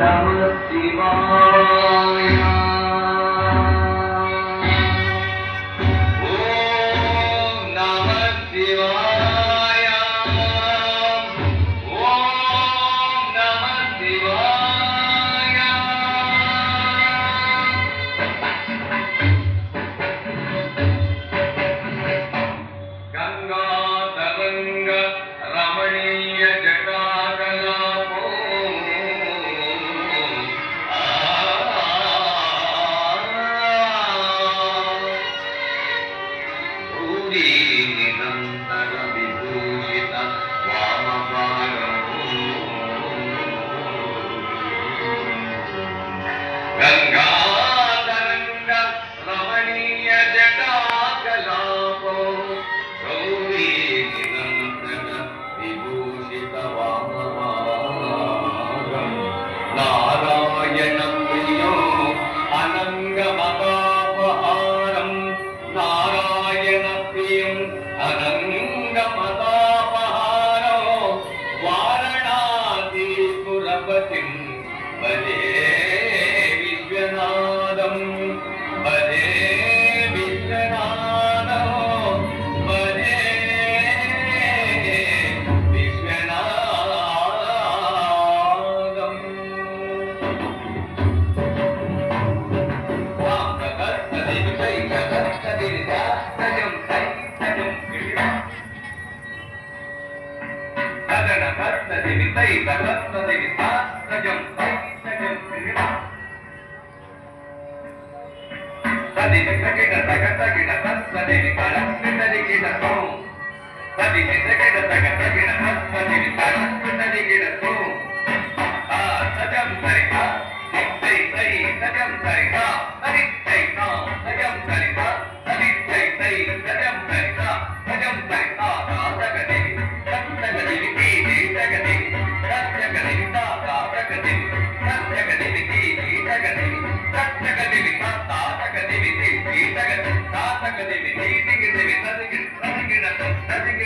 नमः शिवाय ॐ नमः शिवाय ॐ नमः शिवाय गंगा तरंग रमणीय जटाकलापो भूरि निरंतर विभूषित वामपारो गंगा तरंग रमणीय जटाकलापो गौरी निरंतर विभूषित वामभागं नारायण प्रियो अनंगमदापहारं नारायण प्रियं अनंगमदापहारो वारणासीपुरपतिं भजे विश्वनाथं भजे विश्वनाथं भजे विश्वनाथं सजम